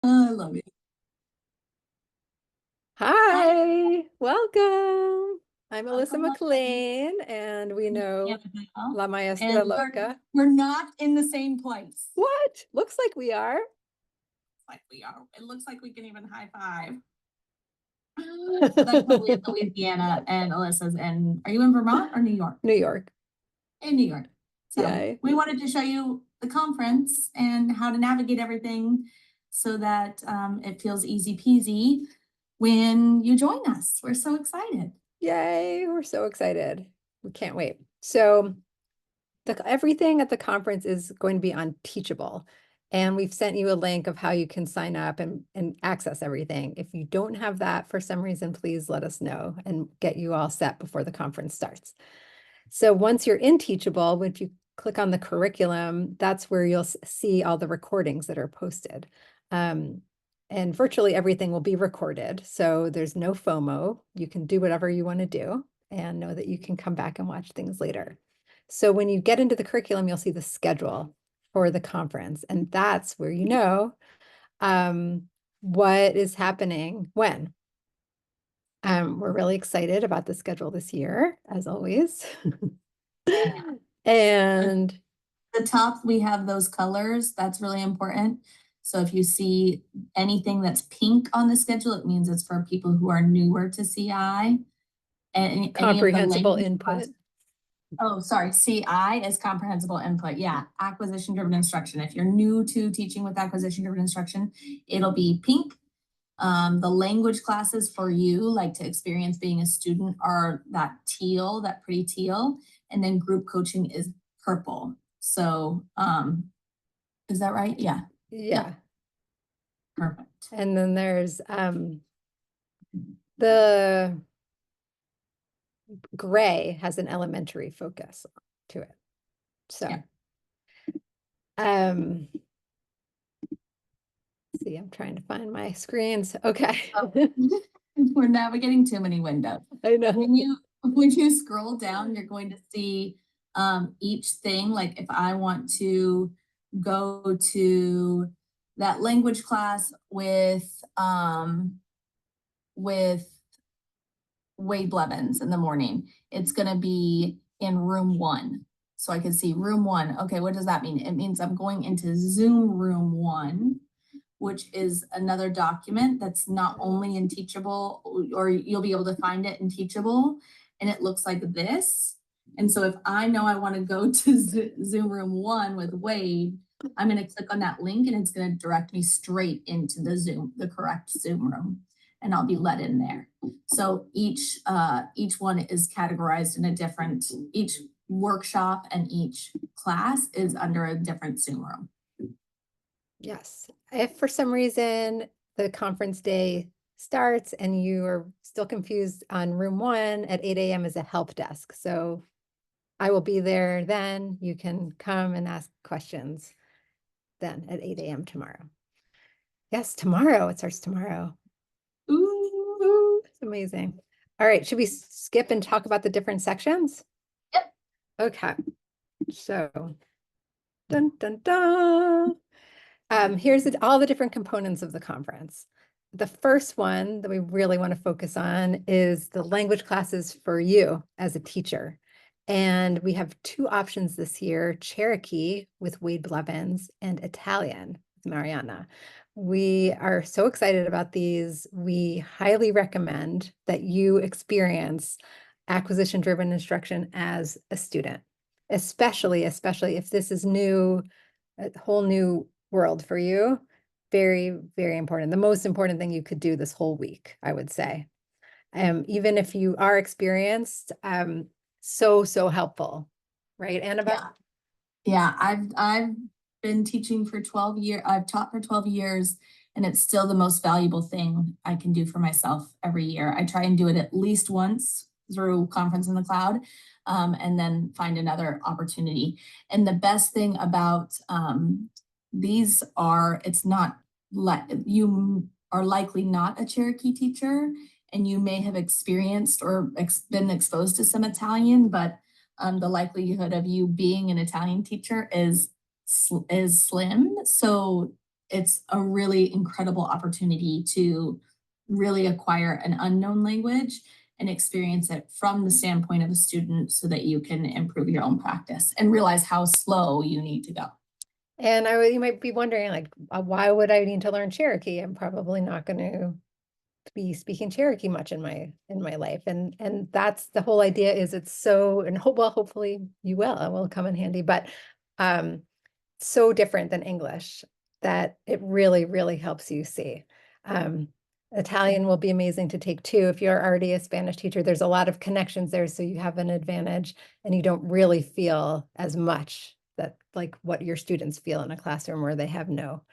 I love it. Hi, welcome. I'm Alyssa Welcome, welcome. McLean, and we know Annabelle. La And Maestra Loca. we're not in the same place. What? Looks like we are. Like we are. It looks like we can even high five. But I'm totally in Louisiana and Alyssa's in, are you in Vermont or New York? New York. In New York. So Yay. we wanted to show you the conference and how to navigate everything so that it feels easy peasy when you join us. We're so excited. Yay. We're so excited. We can't wait. So everything at the conference is going to be on Teachable. And we've sent you a link of how you can sign up and access everything. If you don't have that for some reason, please let us know and get you all set before the conference starts. So once you're in Teachable, if you click on the curriculum, that's where you'll see all the recordings that are posted. And virtually everything will be recorded. So there's no FOMO. You can do whatever you want to do and know that you can come back and watch things later. So when you get into the curriculum, you'll see the schedule for the conference, and that's where you know what is happening when. We're really excited about the schedule this year, as always. And the top, we have those colors. That's really important. So if you see anything that's pink on the schedule, it means it's for people who are newer to CI. And any of the comprehensible language input. oh, sorry, CI is comprehensible input. Yeah, acquisition driven instruction. If you're new to teaching with acquisition driven instruction, it'll be pink. The language classes for you, like to experience being a student, are that teal, that pretty teal. And then group coaching is purple. So is that right? Yeah. Yeah. Perfect. And then there's the gray has an elementary focus to it. So Yeah. see, I'm trying to find my screens. Okay. Oh. We're navigating too many windows. I know. When you scroll down, you're going to see each thing. Like if I want to go to that language class with Wade Blevins in the morning, it's going to be in room 1. So I can see room 1. Okay, what does that mean? It means I'm going into Zoom room 1, which is another document that's not only in Teachable, or you'll be able to find it in Teachable, and it looks like this. And so if I know I want to go to Zoom room 1 with Wade, I'm going to click on that link and it's going to direct me straight into the correct Zoom room, and I'll be let in there. So each one is categorized in a different, each workshop and each class is under a different Zoom room. Yes. If for some reason the conference day starts and you are still confused on room 1 at 8 a.m. is a help desk. So I will be there then. You can come and ask questions then at 8 a.m. tomorrow. Yes, tomorrow. It starts tomorrow. Ooh, it's amazing. All right. Should we skip and talk about the different sections? Yep. Okay. So, dun, dun, dun. Here's all the different components of the conference. The first one that we really want to focus on is the language classes for you as a teacher. And we have 2 options this year, Cherokee with Wade Blevins and Italian with Mariana. We are so excited about these. We highly recommend that you experience acquisition-driven instruction as a student, especially if this is new, a whole new world for you. Very, very important. The most important thing you could do this whole week, I would say. Even if you are experienced, so helpful, right, Annabelle? Yeah, I've been teaching for 12 years. I've taught for 12 years, and it's still the most valuable thing I can do for myself every year. I try and do it at least once through Conference in the Cloud, and then find another opportunity. And the best thing about these are, it's not you are likely not a Cherokee teacher, and you may have experienced or been exposed to some Italian, but the likelihood of you being an Italian teacher is slim. So it's a really incredible opportunity to really acquire an unknown language and experience it from the standpoint of a student so that you can improve your own practice and realize how slow you need to go. And you might be wondering, like, why would I need to learn Cherokee? I'm probably not going to be speaking Cherokee much in my life, and that's the whole idea. Is it's so, and hopefully you will. It will come in handy, but so different than English that it really, really helps you see. Italian will be amazing to take too. If you're already a Spanish teacher, there's a lot of connections there, so you have an advantage and you don't really feel as much that like what your students feel in a classroom where they have no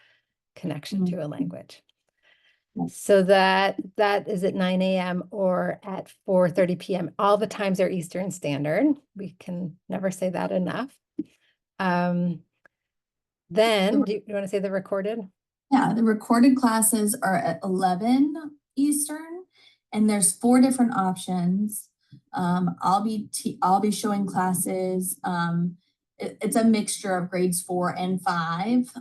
connection to a language. So that is at 9 a.m. or at 4:30 p.m. All the times are Eastern Standard. We can never say that enough. Then, do you want to say the recorded? Yeah, the recorded classes are at 11 Eastern, and there's 4 different options. I'll be showing classes. It's a mixture of grades 4 and 5.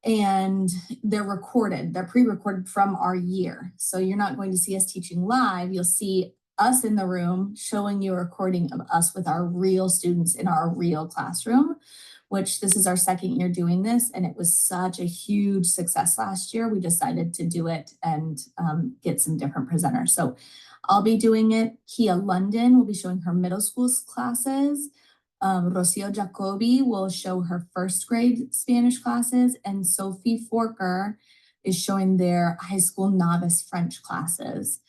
And they're recorded. They're pre-recorded from our year. So you're not going to see us teaching live. You'll see us in the room showing you a recording of us with our real students in our real classroom, which this is our 2nd year doing this. And it was such a huge success last year. We decided to do it and get some different presenters. So I'll be doing it. Kia London will be showing her middle school classes. Rocio Jacobi will show her 1st grade Spanish classes, and Sophie Forker is showing their high school novice French classes.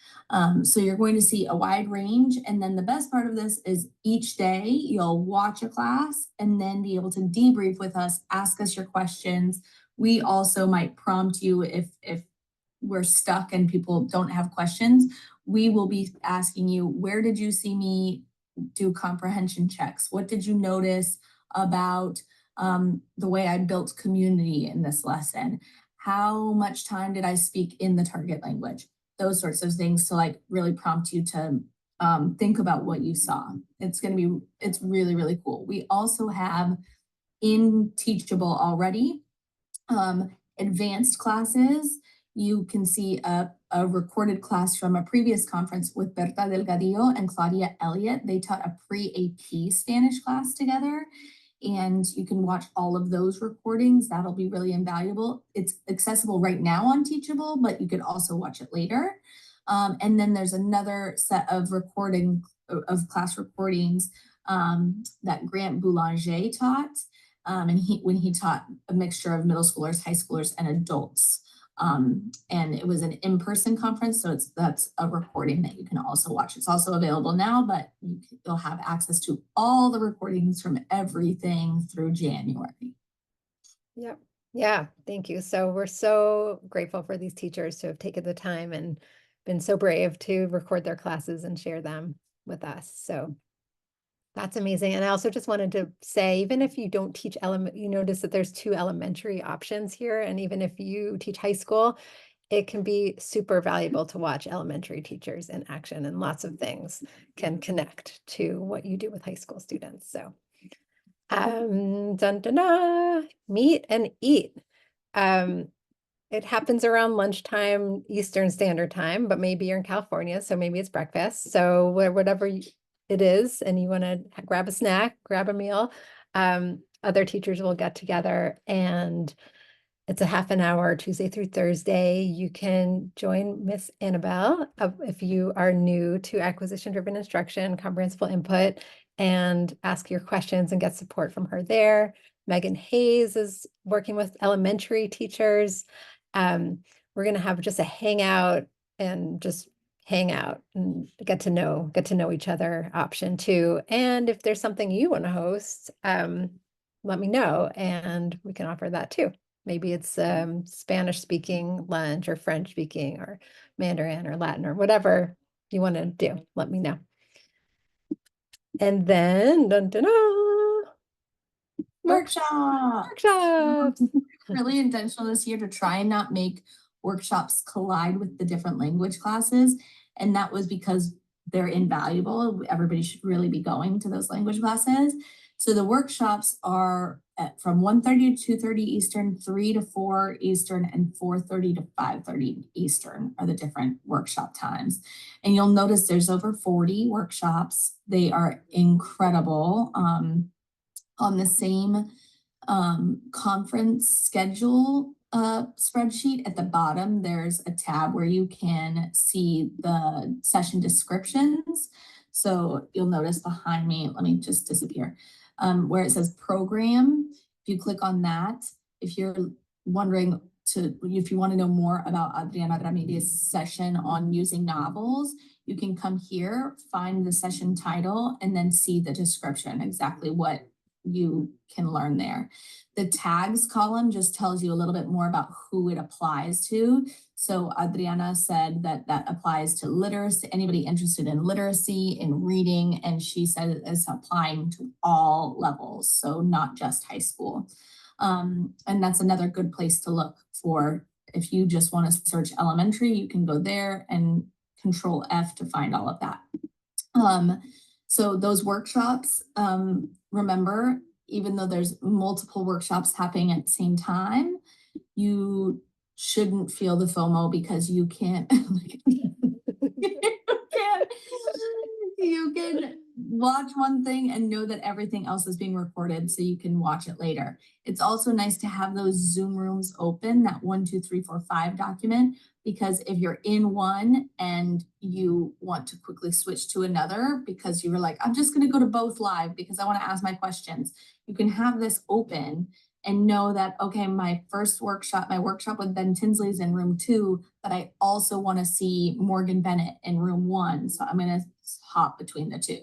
So you're going to see a wide range. And then the best part of this is each day you'll watch a class and then be able to debrief with us, ask us your questions. We also might prompt you if we're stuck and people don't have questions. We will be asking you, where did you see me do comprehension checks? What did you notice about the way I built community in this lesson? How much time did I speak in the target language? Those sorts of things to like really prompt you to think about what you saw. It's really, really cool. We also have in Teachable already advanced classes. You can see a recorded class from a previous conference with Berta Delgadillo and Claudia Elliott. They taught a pre-AP Spanish class together, and you can watch all of those recordings. That'll be really invaluable. It's accessible right now on Teachable, but you could also watch it later. And then there's another set of class recordings that Grant Boulanger taught. And when he taught a mixture of middle schoolers, high schoolers, and adults. And it was an in-person conference, so that's a recording that you can also watch. It's also available now, but you'll have access to all the recordings from everything through January. Yep. Yeah, thank you. So we're so grateful for these teachers to have taken the time and been so brave to record their classes and share them with us. So that's amazing. And I also just wanted to say, even if you don't teach you notice that there's 2 elementary options here. And even if you teach high school, it can be super valuable to watch elementary teachers in action, and lots of things can connect to what you do with high school students. So, dun, dun, dun, meet and eat. It happens around lunchtime, Eastern Standard Time, but maybe you're in California, so maybe it's breakfast. So whatever it is, and you want to grab a snack, grab a meal, other teachers will get together, and it's a half an hour, Tuesday through Thursday. You can join Miss Annabelle if you are new to acquisition-driven instruction, comprehensible input, and ask your questions and get support from her there. Megan Hayes is working with elementary teachers. We're going to have just a hangout and just hang out and get to know each other option too. And if there's something you want to host, let me know and we can offer that too. Maybe it's Spanish speaking lunch or French speaking or Mandarin or Latin or whatever you want to do. Let me know. And then dun, dun, dun, workshops. Really intentional this year to try and not make workshops collide with the different language classes. And that was because they're invaluable. Everybody should really be going to those language classes. So the workshops are from 1:30 to 2:30 Eastern, 3 to 4 Eastern, and 4:30 to 5:30 Eastern are the different workshop times. And you'll notice there's over 40 workshops. They are incredible. On the same conference schedule spreadsheet at the bottom, there's a tab where you can see the session descriptions. So you'll notice behind me, let me just disappear, where it says program. If you click on that, if you're wondering if you want to know more about Adriana Ramirez's session on using novels, you can come here, find the session title, and then see the description, exactly what you can learn there. The tags column just tells you a little bit more about who it applies to. So Adriana said that that applies to literacy, anybody interested in literacy, in reading, and she said it's applying to all levels, so not just high school. And that's another good place to look for. If you just want to search elementary, you can go there and Control F to find all of that. So those workshops, remember, even though there's multiple workshops happening at the same time, you shouldn't feel the FOMO because you can't, you can watch one thing and know that everything else is being recorded so you can watch it later. It's also nice to have those Zoom rooms open, that 1, 2, 3, 4, 5 document, because if you're in one and you want to quickly switch to another because you were like, I'm just going to go to both live because I want to ask my questions, you can have this open and know that, okay, my workshop with Ben Tinsley is in room 2, but I also want to see Morgan Bennett in room 1. So I'm going to hop between the 2.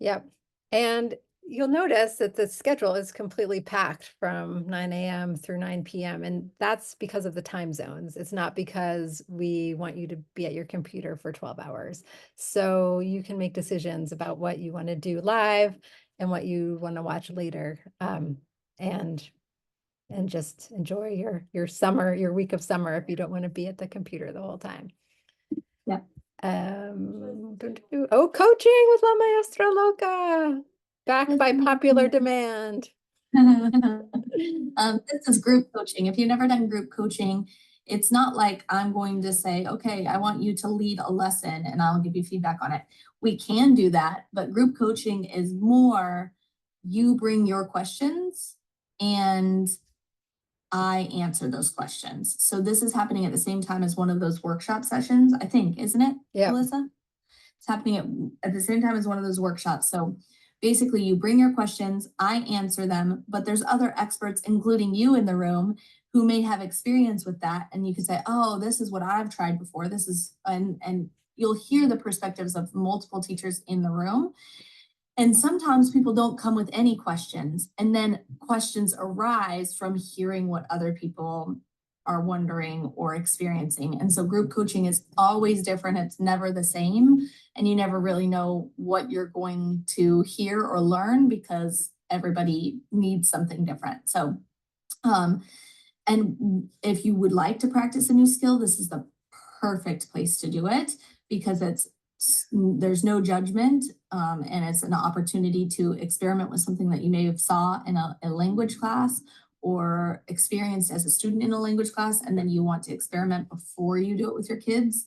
Yep. And you'll notice that the schedule is completely packed from 9 a.m. through 9 p.m. And that's because of the time zones. It's not because we want you to be at your computer for 12 hours. So you can make decisions about what you want to do live and what you want to watch later. And just enjoy your summer, your week of summer if you don't want to be at the computer the whole time. Yeah. Coaching with La Maestra Loca, back by popular demand. This is group coaching. If you've never done group coaching, it's not like I'm going to say, okay, I want you to lead a lesson and I'll give you feedback on it. We can do that, but group coaching is more, you bring your questions and I answer those questions. So this is happening at the same time as one of those workshop sessions, I think, isn't it, Yeah. Alyssa? It's happening at the same time as one of those workshops. So basically you bring your questions, I answer them, but there's other experts, including you in the room, who may have experience with that. And you can say, oh, this is what I've tried before. This is, and you'll hear the perspectives of multiple teachers in the room. And sometimes people don't come with any questions, and then questions arise from hearing what other people are wondering or experiencing. And so group coaching is always different. It's never the same. And you never really know what you're going to hear or learn because everybody needs something different. So, and if you would like to practice a new skill, this is the perfect place to do it because there's no judgment, and it's an opportunity to experiment with something that you may have saw in a language class or experienced as a student in a language class, and then you want to experiment before you do it with your kids.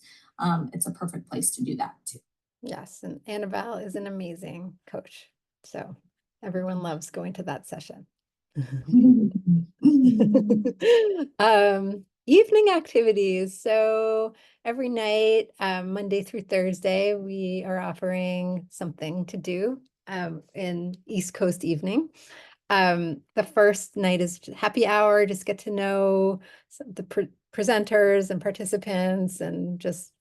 It's a perfect place to do that too. Yes, and Annabelle is an amazing coach. So everyone loves going to that session. Evening activities. So every night, Monday through Thursday, we are offering something to do in East Coast evening. The first night is happy hour, just get to know the presenters and participants and just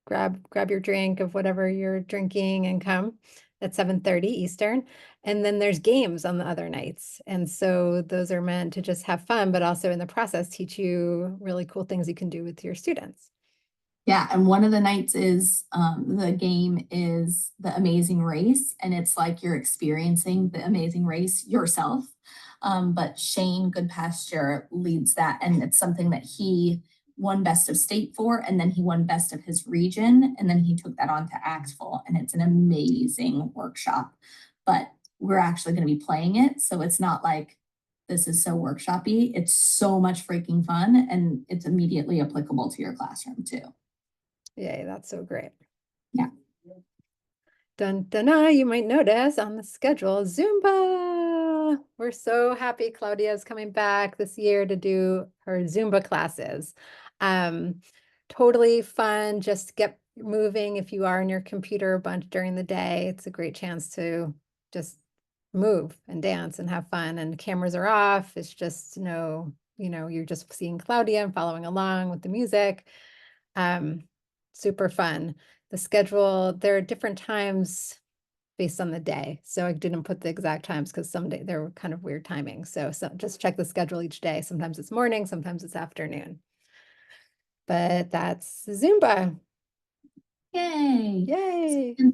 grab your drink of whatever you're drinking and come at 7:30 Eastern. And then there's games on the other nights. And so those are meant to just have fun, but also in the process, teach you really cool things you can do with your students. Yeah, and one of the nights is the game is The Amazing Race, and it's like you're experiencing the Amazing Race yourself. But Shane Goodpasture leads that, and it's something that he won best of state for, and then he won best of his region, and then he took that on to ACTFL, and it's an amazing workshop. but we're actually going to be playing it. So it's not like this is so workshop-y. It's so much freaking fun, and it's immediately applicable to your classroom too. Yay, that's so great. Yeah. Dun, dun, you might notice on the schedule, Zumba. We're so happy Claudia is coming back this year to do her Zumba classes. Totally fun. Just get moving. If you are on your computer a bunch during the day, it's a great chance to just move and dance and have fun. And cameras are off. It's just you're just seeing Claudia and following along with the music. Super fun. The schedule, there are different times based on the day. So I didn't put the exact times because some day there were kind of weird timings. So just check the schedule each day. Sometimes it's morning, sometimes it's afternoon. But that's Zumba. Yay. Yay. And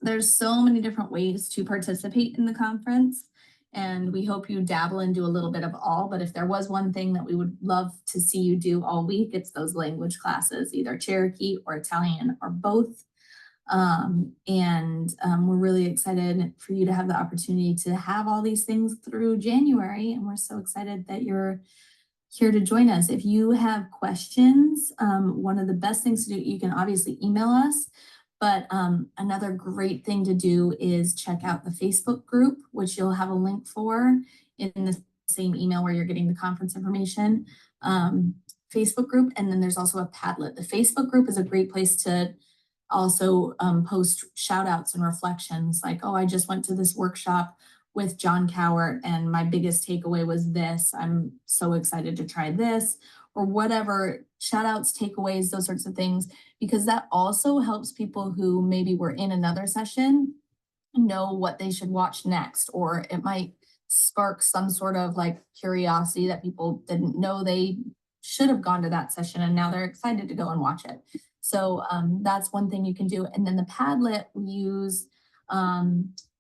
there's so many different ways to participate in the conference. And we hope you dabble and do a little bit of all. But if there was one thing that we would love to see you do all week, it's those language classes, either Cherokee or Italian or both. We're really excited for you to have the opportunity to have all these things through January. And we're so excited that you're here to join us. If you have questions, one of the best things to do, you can obviously email us, but another great thing to do is check out the Facebook group, which you'll have a link for in the same email where you're getting the conference information. Facebook group, and then there's also a Padlet. The Facebook group is a great place to also post shout outs and reflections like, oh, I just went to this workshop with John Cowart and my biggest takeaway was this. I'm so excited to try this, or whatever, shout outs, takeaways, those sorts of things, because that also helps people who maybe were in another session know what they should watch next, or it might spark some sort of like curiosity that people didn't know they should have gone to that session and now they're excited to go and watch it. So that's one thing you can do. And then the Padlet we use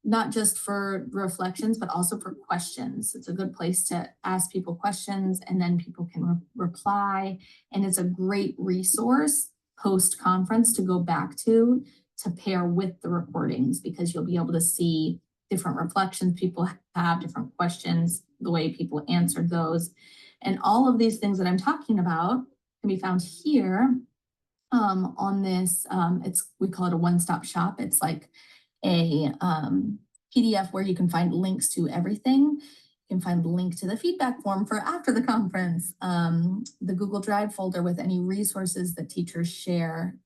not just for reflections, but also for questions. It's a good place to ask people questions and then people can reply. And it's a great resource post-conference to go back to pair with the recordings, because you'll be able to see different reflections people have, different questions, the way people answered those. And all of these things that I'm talking about can be found here on this, we call it a one-stop shop. It's like a PDF where you can find links to everything. You can find the link to the feedback form for after the conference, the Google Drive folder with any resources that teachers share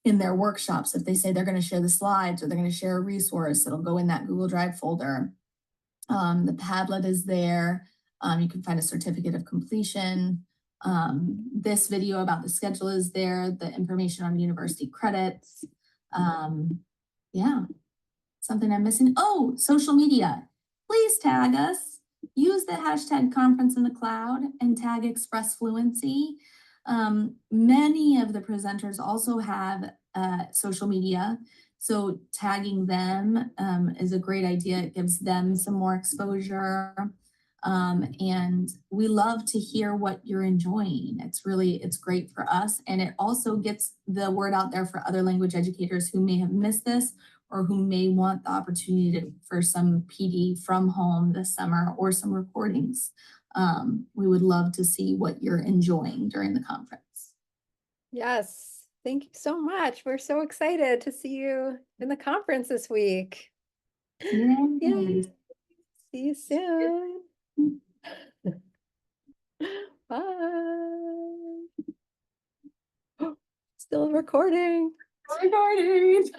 in their workshops. If they say they're going to share the slides or they're going to share a resource, it'll go in that Google Drive folder. The Padlet is there. You can find a certificate of completion. This video about the schedule is there, the information on university credits. Yeah, something I'm missing. Oh, social media. Please tag us. Use the hashtag conference in the cloud and tag Express Fluency. Many of the presenters also have social media, so tagging them is a great idea. It gives them some more exposure. And we love to hear what you're enjoying. It's great for us. And it also gets the word out there for other language educators who may have missed this or who may want the opportunity for some PD from home this summer or some recordings. We would love to see what you're enjoying during the conference. Yes. Thank you so much. We're so excited to see you in the conference this week. Yay. See you soon. Bye. Still recording. Recording.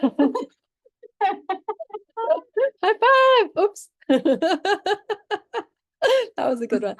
High five. Oops. That was a good one.